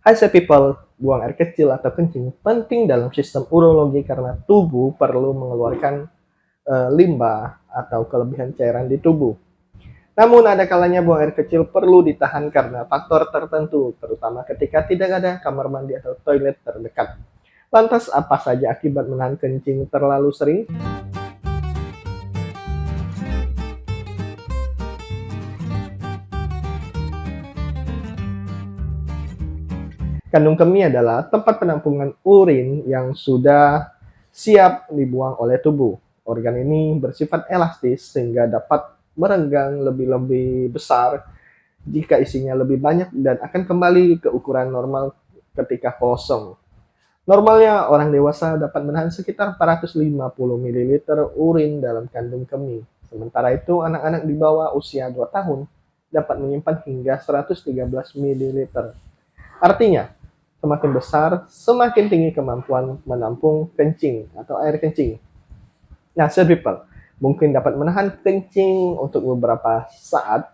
Hai people, buang air kecil atau kencing penting dalam sistem urologi karena tubuh perlu mengeluarkan limbah atau kelebihan cairan di tubuh. Namun ada kalanya buang air kecil perlu ditahan karena faktor tertentu, terutama ketika tidak ada kamar mandi atau toilet terdekat. Lantas apa saja akibat menahan kencing terlalu sering? Kandung kemih adalah tempat penampungan urin yang sudah siap dibuang oleh tubuh. Organ ini bersifat elastis sehingga dapat merenggang lebih besar jika isinya lebih banyak dan akan kembali ke ukuran normal ketika kosong. Normalnya orang dewasa dapat menahan sekitar 450 ml urin dalam kandung kemih. Sementara itu anak-anak di bawah usia 2 tahun dapat menyimpan hingga 113 ml. Artinya, semakin besar, semakin tinggi kemampuan menampung kencing atau air kencing. Nah, people mungkin dapat menahan kencing untuk beberapa saat,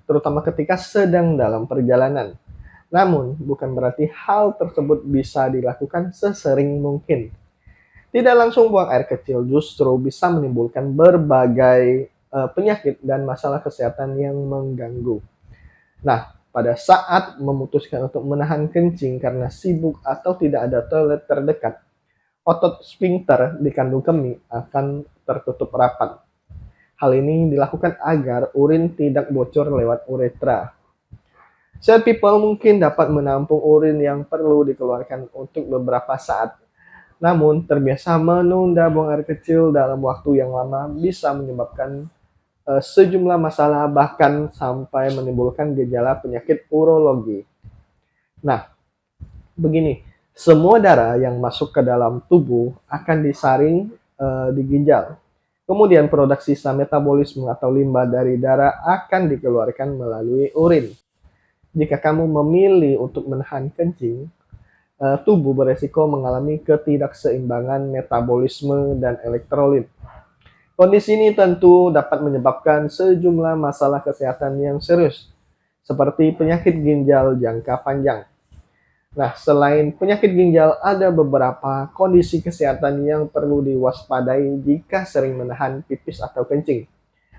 terutama ketika sedang dalam perjalanan. Namun, bukan berarti hal tersebut bisa dilakukan sesering mungkin. Tidak langsung buang air kecil justru bisa menimbulkan berbagai penyakit dan masalah kesehatan yang mengganggu. Nah, pada saat memutuskan untuk menahan kencing karena sibuk atau tidak ada toilet terdekat, otot sphincter di kandung kemih akan tertutup rapat. Hal ini dilakukan agar urin tidak bocor lewat uretra. People mungkin dapat menampung urin yang perlu dikeluarkan untuk beberapa saat. Namun, terbiasa menunda buang air kecil dalam waktu yang lama bisa menyebabkan sejumlah masalah bahkan sampai menimbulkan gejala penyakit urologi. Nah, begini, semua darah yang masuk ke dalam tubuh akan disaring di ginjal. Kemudian produk sisa metabolisme atau limbah dari darah akan dikeluarkan melalui urin. Jika kamu memilih untuk menahan kencing, tubuh beresiko mengalami ketidakseimbangan metabolisme dan elektrolit. Kondisi ini tentu dapat menyebabkan sejumlah masalah kesehatan yang serius, seperti penyakit ginjal jangka panjang. Nah, selain penyakit ginjal, ada beberapa kondisi kesehatan yang perlu diwaspadai jika sering menahan pipis atau kencing.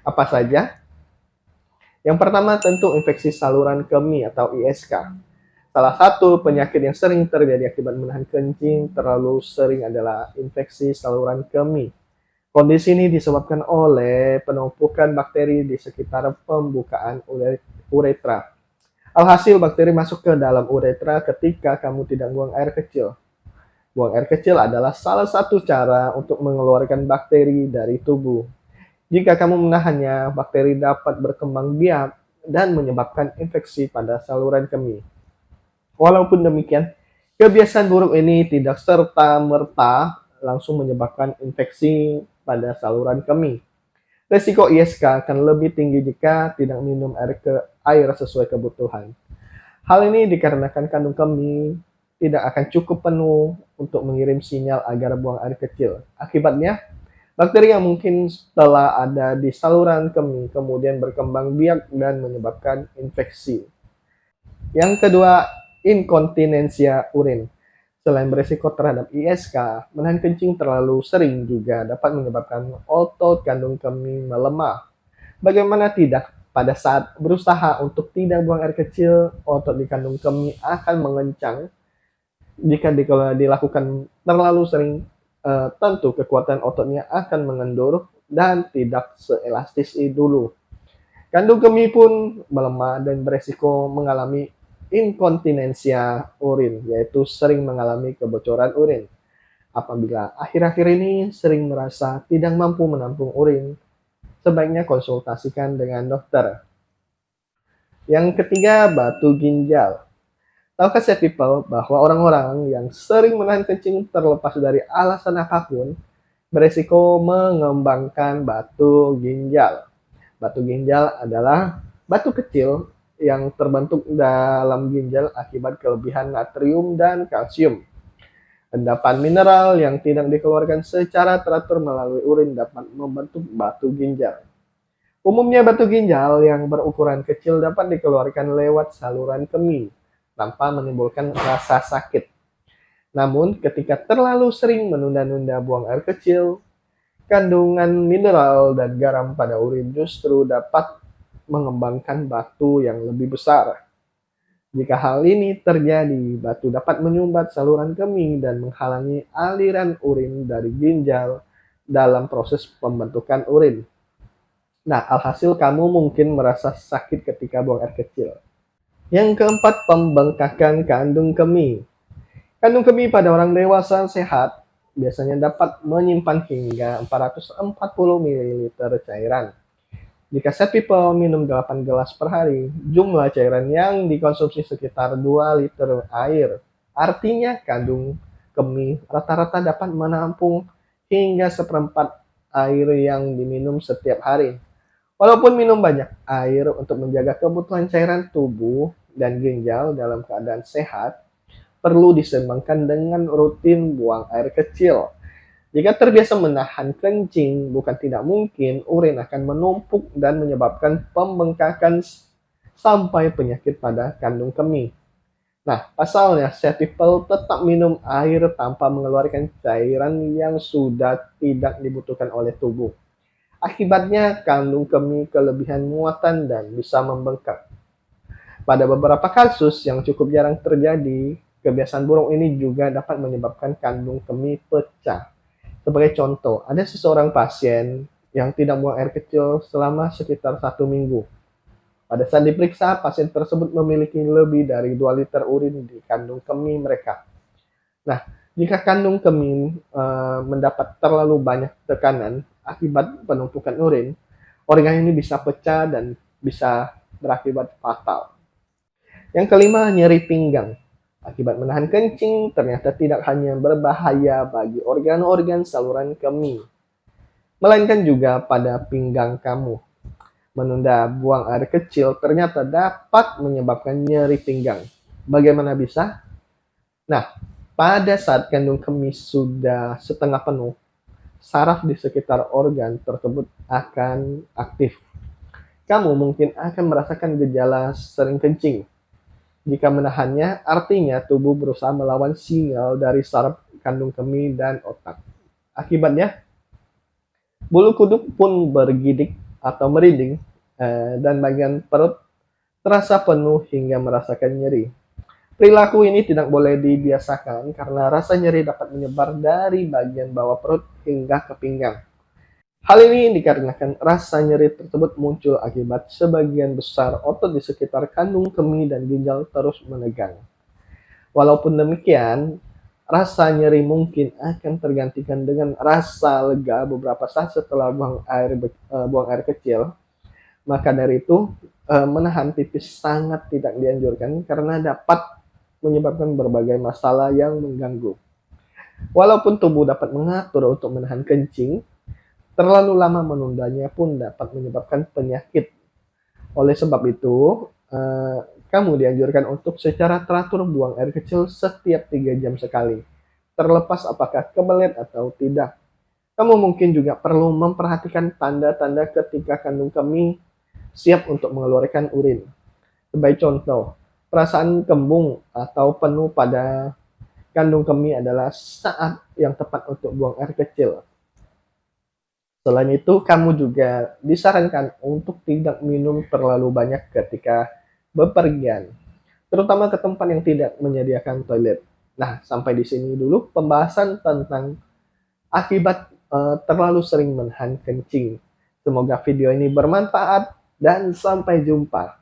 Apa saja? Yang pertama tentu infeksi saluran kemih atau ISK. Salah satu penyakit yang sering terjadi akibat menahan kencing terlalu sering adalah infeksi saluran kemih. Kondisi ini disebabkan oleh penumpukan bakteri di sekitar pembukaan uretra. Alhasil, bakteri masuk ke dalam uretra ketika kamu tidak buang air kecil. Buang air kecil adalah salah satu cara untuk mengeluarkan bakteri dari tubuh. Jika kamu menahannya, bakteri dapat berkembang biak dan menyebabkan infeksi pada saluran kemih. Walaupun demikian, kebiasaan buruk ini tidak serta-merta langsung menyebabkan infeksi pada saluran kemih. Resiko ISK akan lebih tinggi jika tidak minum air sesuai kebutuhan. Hal ini dikarenakan kandung kemih tidak akan cukup penuh untuk mengirim sinyal agar buang air kecil. Akibatnya, bakteri yang mungkin telah ada di saluran kemih kemudian berkembang biak dan menyebabkan infeksi. Yang kedua, inkontinensia urin. Selain beresiko terhadap ISK, menahan kencing terlalu sering juga dapat menyebabkan otot kandung kemih melemah. Bagaimana tidak, pada saat berusaha untuk tidak buang air kecil, otot di kandung kemih akan mengencang. Jika dilakukan terlalu sering, tentu kekuatan ototnya akan mengendur dan tidak seelastis dulu. Kandung kemih pun melemah dan beresiko mengalami inkontinensia urin, yaitu sering mengalami kebocoran urin. Apabila akhir-akhir ini sering merasa tidak mampu menampung urin, sebaiknya konsultasikan dengan dokter. Yang ketiga, batu ginjal. Tahukah people bahwa orang-orang yang sering menahan kencing terlepas dari alasan apapun, beresiko mengembangkan batu ginjal. Batu ginjal adalah batu kecil yang terbentuk dalam ginjal akibat kelebihan natrium dan kalsium. Endapan mineral yang tidak dikeluarkan secara teratur melalui urin dapat membentuk batu ginjal. Umumnya batu ginjal yang berukuran kecil dapat dikeluarkan lewat saluran kemih. tanpa menimbulkan rasa sakit. Namun, ketika terlalu sering menunda-nunda buang air kecil, kandungan mineral dan garam pada urin justru dapat mengembangkan batu yang lebih besar. Jika hal ini terjadi, batu dapat menyumbat saluran kemih dan menghalangi aliran urin dari ginjal dalam proses pembentukan urin. Nah, alhasil kamu mungkin merasa sakit ketika buang air kecil. Yang keempat, pembengkakan kandung kemih. Kandung kemih pada orang dewasa sehat biasanya dapat menyimpan hingga 440 ml cairan. Jika set people minum 8 gelas per hari, jumlah cairan yang dikonsumsi sekitar 2 liter air. Artinya kandung kemih rata-rata dapat menampung hingga seperempat air yang diminum setiap hari. Walaupun minum banyak air untuk menjaga kebutuhan cairan tubuh dan ginjal dalam keadaan sehat, perlu diseimbangkan dengan rutin buang air kecil. Jika terbiasa menahan kencing, bukan tidak mungkin urin akan menumpuk dan menyebabkan pembengkakan sampai penyakit pada kandung kemih. Nah, pasalnya, set people tetap minum air tanpa mengeluarkan cairan yang sudah tidak dibutuhkan oleh tubuh. Akibatnya, kandung kemih kelebihan muatan dan bisa membengkak. Pada beberapa kasus yang cukup jarang terjadi, kebiasaan buruk ini juga dapat menyebabkan kandung kemih pecah. Sebagai contoh, ada seseorang pasien yang tidak buang air kecil selama sekitar 1 minggu. Pada saat diperiksa, pasien tersebut memiliki lebih dari 2 liter urin di kandung kemih mereka. Nah, jika kandung kemih mendapat terlalu banyak tekanan akibat penumpukan urin, organ ini bisa pecah dan bisa berakibat fatal. Yang kelima, nyeri pinggang. Akibat menahan kencing ternyata tidak hanya berbahaya bagi organ-organ saluran kemih, melainkan juga pada pinggang kamu. Menunda buang air kecil ternyata dapat menyebabkan nyeri pinggang. Bagaimana bisa? Nah, pada saat kandung kemih sudah setengah penuh, saraf di sekitar organ tersebut akan aktif. Kamu mungkin akan merasakan gejala sering kencing. Jika menahannya, artinya tubuh berusaha melawan sinyal dari saraf kandung kemih dan otak. Akibatnya, bulu kuduk pun bergidik atau merinding, dan bagian perut terasa penuh hingga merasakan nyeri. Perilaku ini tidak boleh dibiasakan karena rasa nyeri dapat menyebar dari bagian bawah perut hingga ke pinggang. Hal ini dikarenakan rasa nyeri tersebut muncul akibat sebagian besar otot di sekitar kandung kemih dan ginjal terus menegang. Walaupun demikian, rasa nyeri mungkin akan tergantikan dengan rasa lega beberapa saat setelah buang air kecil. Maka dari itu, menahan pipis sangat tidak dianjurkan karena dapat menyebabkan berbagai masalah yang mengganggu. Walaupun tubuh dapat mengatur untuk menahan kencing, terlalu lama menundanya pun dapat menyebabkan penyakit. Oleh sebab itu, kamu dianjurkan untuk secara teratur buang air kecil setiap 3 jam sekali, terlepas apakah kebelet atau tidak. Kamu mungkin juga perlu memperhatikan tanda-tanda ketika kandung kemih siap untuk mengeluarkan urin. Sebagai contoh, perasaan kembung atau penuh pada kandung kemih adalah saat yang tepat untuk buang air kecil. Selain itu, kamu juga disarankan untuk tidak minum terlalu banyak ketika bepergian, terutama ke tempat yang tidak menyediakan toilet. Nah, sampai di sini dulu pembahasan tentang akibat terlalu sering menahan kencing. Semoga video ini bermanfaat dan sampai jumpa.